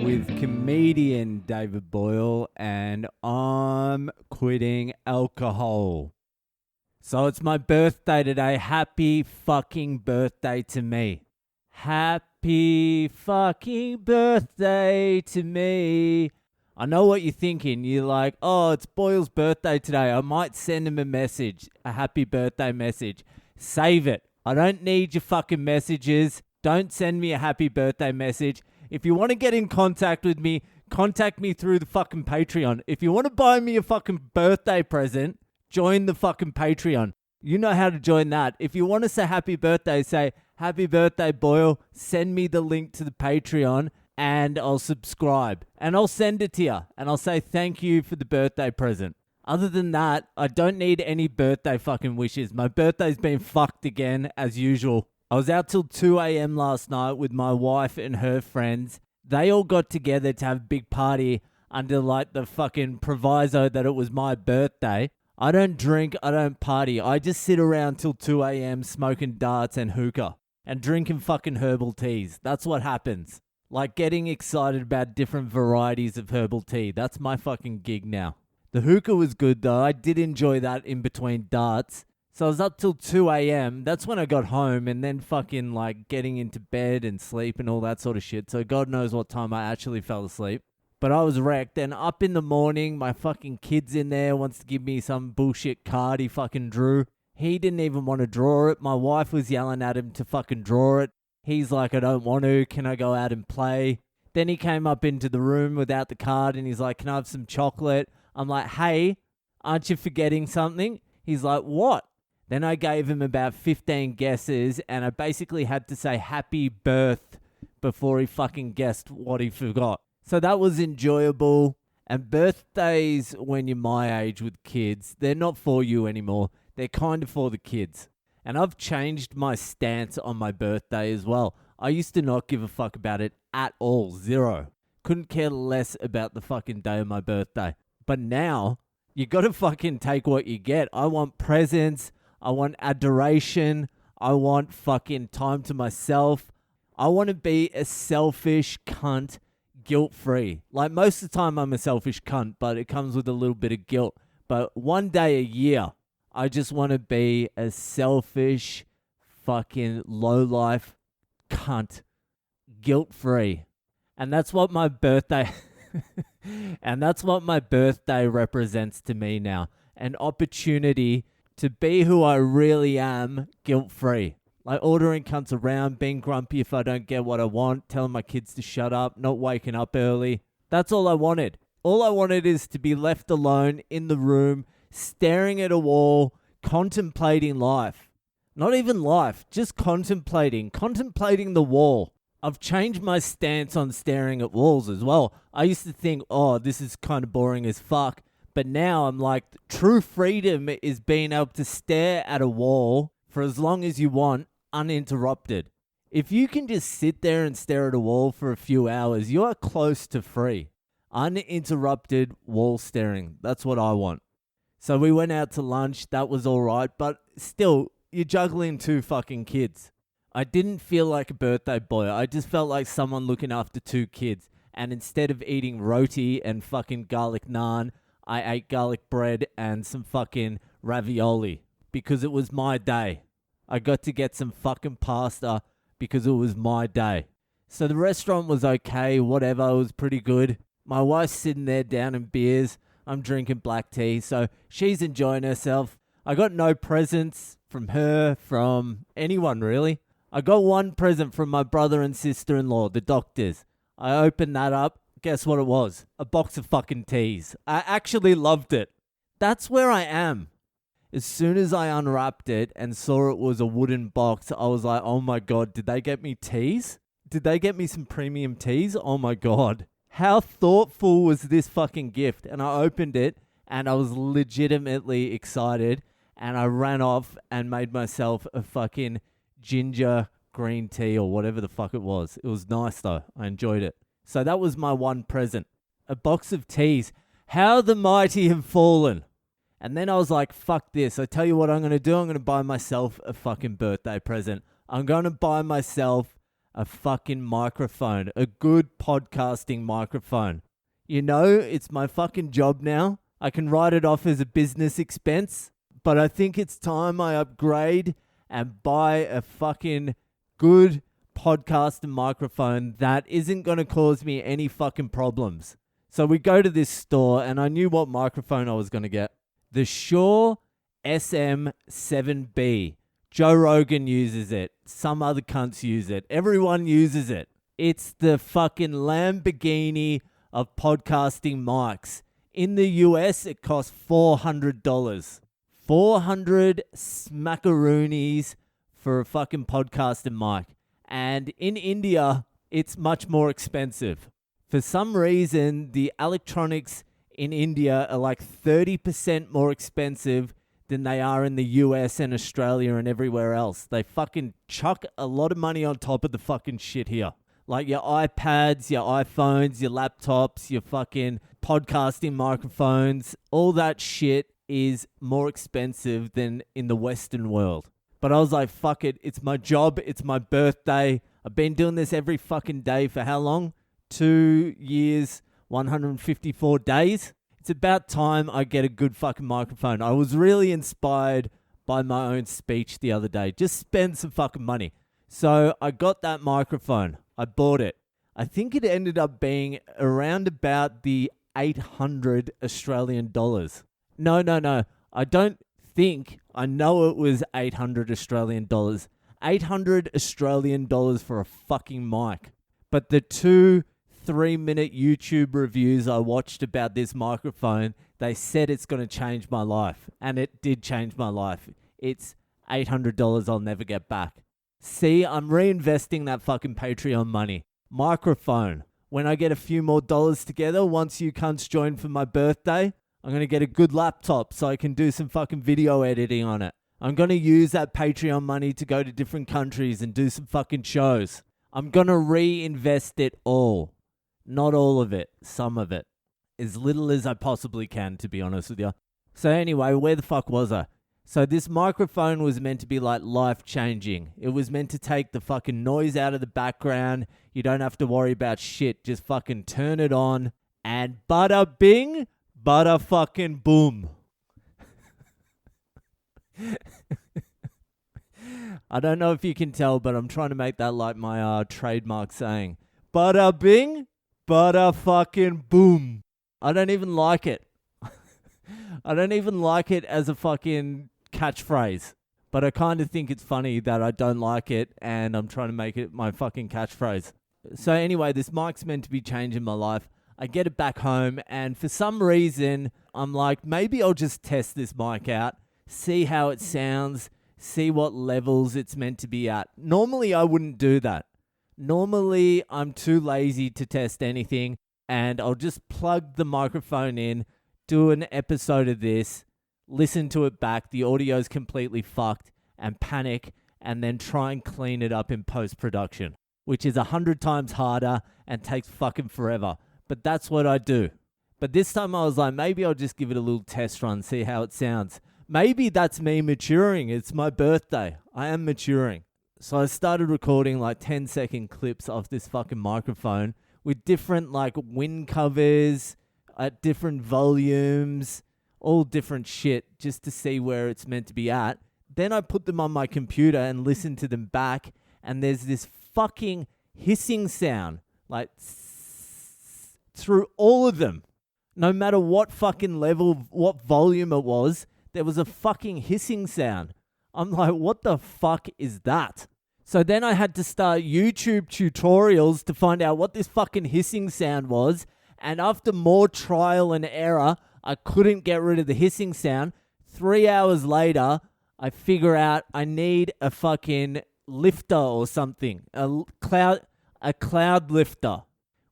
with comedian David Boyle, and I'm quitting alcohol. So it's my birthday today. Happy fucking birthday to me. Happy fucking birthday to me. I know what you're thinking. You're like, oh, it's Boyle's birthday today. I might send him a message, a happy birthday message. Save it. I don't need your fucking messages. Don't send me a happy birthday message. If you want to get in contact with me, contact me through the fucking Patreon. If you want to buy me a fucking birthday present, join the fucking Patreon. You know how to join that. If you want to say happy birthday, say happy birthday, Boyle. Send me the link to the Patreon and I'll subscribe. And I'll send it to you. And I'll say thank you for the birthday present. Other than that, I don't need any birthday fucking wishes. My birthday's been fucked again, as usual. I was out till 2 a.m. last night with my wife and her friends. They all got together to have a big party under like the fucking proviso that it was my birthday. I don't drink, I don't party. I just sit around till 2 a.m. smoking darts and hookah and drinking fucking herbal teas. That's what happens. Like getting excited about different varieties of herbal tea. That's my fucking gig now. The hookah was good though. I did enjoy that in between darts. So I was up till 2 a.m. That's when I got home, and then fucking like getting into bed and sleep and all that sort of shit. So God knows what time I actually fell asleep. But I was wrecked. And up in the morning, my fucking kid's in there, wants to give me some bullshit card he fucking drew. He didn't even want to draw it. My wife was yelling at him to fucking draw it. He's like, I don't want to. Can I go out and play? Then he came up into the room without the card and he's like, can I have some chocolate? I'm like, hey, aren't you forgetting something? He's like, what? Then I gave him about 15 guesses and I basically had to say happy birth before he fucking guessed what he forgot. So that was enjoyable. And birthdays, when you're my age with kids, they're not for you anymore. They're kind of for the kids. And I've changed my stance on my birthday as well. I used to not give a fuck about it at all. Zero. Couldn't care less about the fucking day of my birthday. But now, you gotta fucking take what you get. I want presents. I want adoration. I want fucking time to myself. I want to be a selfish cunt, guilt-free. Like most of the time I'm a selfish cunt, but it comes with a little bit of guilt. But one day a year, I just want to be a selfish, fucking low-life cunt, guilt-free. And that's what my birthday... and that's what my birthday represents to me now. An opportunity to be who I really am, guilt-free. Like ordering cunts around, being grumpy if I don't get what I want, telling my kids to shut up, not waking up early. That's all I wanted. All I wanted is to be left alone in the room, staring at a wall, contemplating life. Not even life, just contemplating the wall. I've changed my stance on staring at walls as well. I used to think, oh, this is kind of boring as fuck. But now I'm like, true freedom is being able to stare at a wall for as long as you want, uninterrupted. If you can just sit there and stare at a wall for a few hours, you are close to free. Uninterrupted wall staring. That's what I want. So we went out to lunch. That was all right. But still, you're juggling two fucking kids. I didn't feel like a birthday boy. I just felt like someone looking after two kids. And instead of eating roti and fucking garlic naan, I ate garlic bread and some fucking ravioli because it was my day. I got to get some fucking pasta because it was my day. So the restaurant was okay, whatever, it was pretty good. My wife's sitting there down in beers. I'm drinking black tea, so she's enjoying herself. I got no presents from her, from anyone really. I got one present from my brother and sister-in-law, the doctors. I opened that up. Guess what it was? A box of fucking teas. I actually loved it. That's where I am. As soon as I unwrapped it and saw it was a wooden box, I was like, oh my God, did they get me teas? Did they get me some premium teas? Oh my God. How thoughtful was this fucking gift? And I opened it and I was legitimately excited. And I ran off and made myself a fucking ginger green tea or whatever the fuck it was. It was nice though. I enjoyed it. So that was my one present. A box of teas. How the mighty have fallen. And then I was like, fuck this. I tell you what I'm going to do. I'm going to buy myself a fucking birthday present. I'm going to buy myself a fucking microphone, a good podcasting microphone. You know, it's my fucking job now. I can write it off as a business expense, but I think it's time I upgrade and buy a fucking good podcasting microphone that isn't going to cause me any fucking problems. So we go to this store and I knew what microphone I was going to get. The Shure SM7B. Joe Rogan uses it. Some other cunts use it. Everyone uses it. It's the fucking Lamborghini of podcasting mics. In the US, it costs $400. 400 smackaroonies for a fucking podcasting mic. And in India, it's much more expensive. For some reason, the electronics in India are like 30% more expensive than they are in the US and Australia and everywhere else. They fucking chuck a lot of money on top of the fucking shit here. Like your iPads, your iPhones, your laptops, your fucking podcasting microphones, all that shit is more expensive than in the Western world. But I was like, fuck it. It's my job. It's my birthday. I've been doing this every fucking day for how long? 2 years, 154 days. It's about time I get a good fucking microphone. I was really inspired by my own speech the other day. Just spend some fucking money. So I got that microphone. I bought it. I think it ended up being around about the 800 Australian dollars. No. I don't think. I know it was 800 Australian dollars. 800 Australian dollars for a fucking mic. But the 2-3-minute YouTube reviews I watched about this microphone, they said it's going to change my life. And it did change my life. It's $800 I'll never get back. See, I'm reinvesting that fucking Patreon money. Microphone. When I get a few more dollars together, once you cunts join for my birthday, I'm going to get a good laptop so I can do some fucking video editing on it. I'm going to use that Patreon money to go to different countries and do some fucking shows. I'm going to reinvest it all. Not all of it. Some of it. As little as I possibly can, to be honest with you. So anyway, where the fuck was I? So this microphone was meant to be like life-changing. It was meant to take the fucking noise out of the background. You don't have to worry about shit. Just fucking turn it on and bada bing, bada fucking boom. I don't know if you can tell, but I'm trying to make that like my trademark saying. Bada bing, bada fucking boom. I don't even like it. I don't even like it as a fucking catchphrase. But I kind of think it's funny that I don't like it and I'm trying to make it my fucking catchphrase. So anyway, this mic's meant to be changing my life. I get it back home and for some reason, I'm like, maybe I'll just test this mic out, see how it sounds, see what levels it's meant to be at. Normally, I wouldn't do that. Normally, I'm too lazy to test anything and I'll just plug the microphone in, do an episode of this, listen to it back, the audio's completely fucked, and panic, and then try and clean it up in post-production, which is 100 times harder and takes fucking forever. But that's what I do. But this time I was like, maybe I'll just give it a little test run, see how it sounds. Maybe that's me maturing. It's my birthday. I am maturing. So I started recording like 10-second clips of this fucking microphone with different like wind covers at different volumes, all different shit, just to see where it's meant to be at. Then I put them on my computer and listened to them back, and there's this fucking hissing sound, like through all of them. No matter what fucking level, what volume it was, there was a fucking hissing sound. I'm like, what the fuck is that? So then I had to start YouTube tutorials to find out what this fucking hissing sound was. And after more trial and error, I couldn't get rid of the hissing sound. 3 hours later, I figure out I need a fucking lifter or something. A cloud lifter,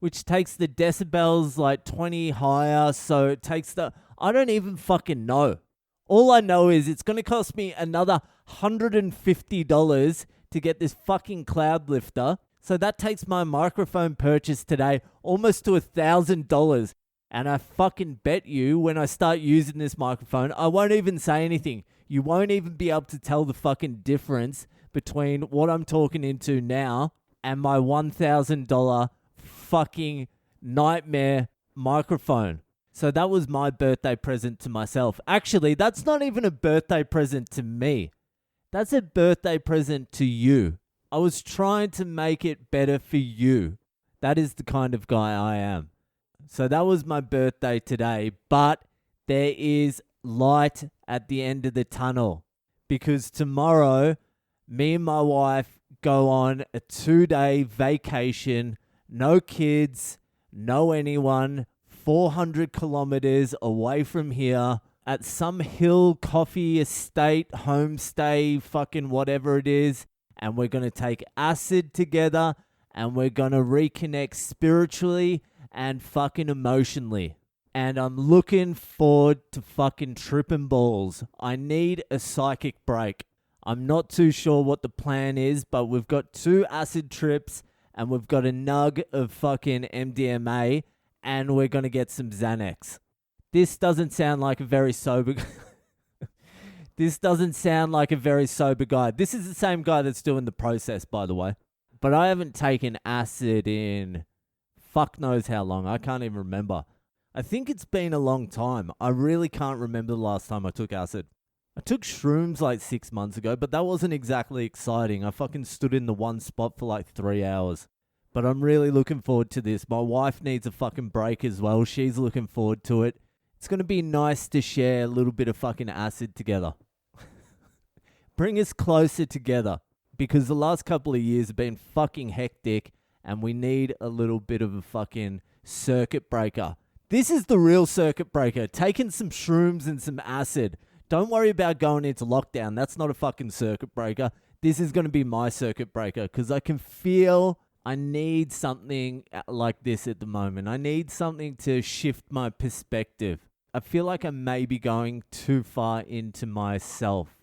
which takes the decibels like 20 higher. So it takes I don't even fucking know. All I know is it's going to cost me another $150 to get this fucking cloud lifter. So that takes my microphone purchase today almost to $1,000. And I fucking bet you when I start using this microphone, I won't even say anything. You won't even be able to tell the fucking difference between what I'm talking into now and my $1,000 fucking nightmare microphone. So that was my birthday present to myself. Actually, that's not even a birthday present to me. That's a birthday present to you. I was trying to make it better for you. That is the kind of guy I am. So that was my birthday today, but there is light at the end of the tunnel because tomorrow, me and my wife go on a 2-day vacation, no kids, no anyone, 400 kilometers away from here at some hill coffee estate, homestay, fucking whatever it is. And we're going to take acid together and we're going to reconnect spiritually and fucking emotionally. And I'm looking forward to fucking tripping balls. I need a psychic break. I'm not too sure what the plan is, but we've got 2 acid trips and we've got a nug of fucking MDMA and we're going to get some Xanax. This doesn't sound like a very sober... This doesn't sound like a very sober guy. This is the same guy that's doing the process, by the way. But I haven't taken acid in fuck knows how long. I can't even remember. I think it's been a long time. I really can't remember the last time I took acid. I took shrooms like 6 months ago, but that wasn't exactly exciting. I fucking stood in the one spot for like 3 hours. But I'm really looking forward to this. My wife needs a fucking break as well. She's looking forward to it. It's going to be nice to share a little bit of fucking acid together. Bring us closer together. Because the last couple of years have been fucking hectic and we need a little bit of a fucking circuit breaker. This is the real circuit breaker. Taking some shrooms and some acid. Don't worry about going into lockdown. That's not a fucking circuit breaker. This is going to be my circuit breaker because I can feel I need something like this at the moment. I need something to shift my perspective. I feel like I may be going too far into myself.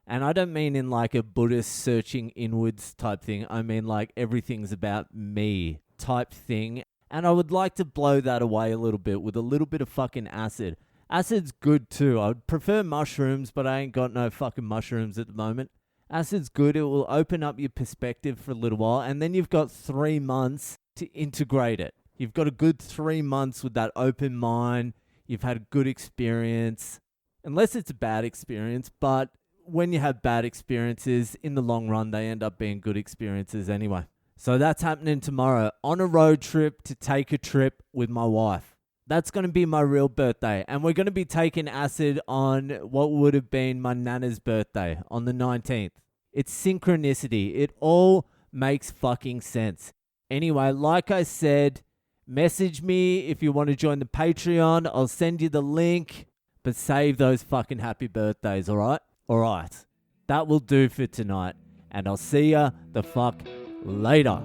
And I don't mean in like a Buddhist searching inwards type thing. I mean like everything's about me type thing. And I would like to blow that away a little bit with a little bit of fucking acid. Acid's good too. I would prefer mushrooms, but I ain't got no fucking mushrooms at the moment. Acid's good. It will open up your perspective for a little while. And then you've got 3 months to integrate it. You've got a good 3 months with that open mind. You've had a good experience. Unless it's a bad experience. But when you have bad experiences, in the long run, they end up being good experiences anyway. So that's happening tomorrow. On a road trip to take a trip with my wife. That's going to be my real birthday. And we're going to be taking acid on what would have been my nana's birthday on the 19th. It's synchronicity. It all makes fucking sense. Anyway, like I said, message me if you want to join the Patreon. I'll send you the link. But save those fucking happy birthdays, alright? Alright. That will do for tonight. And I'll see ya the fuck later.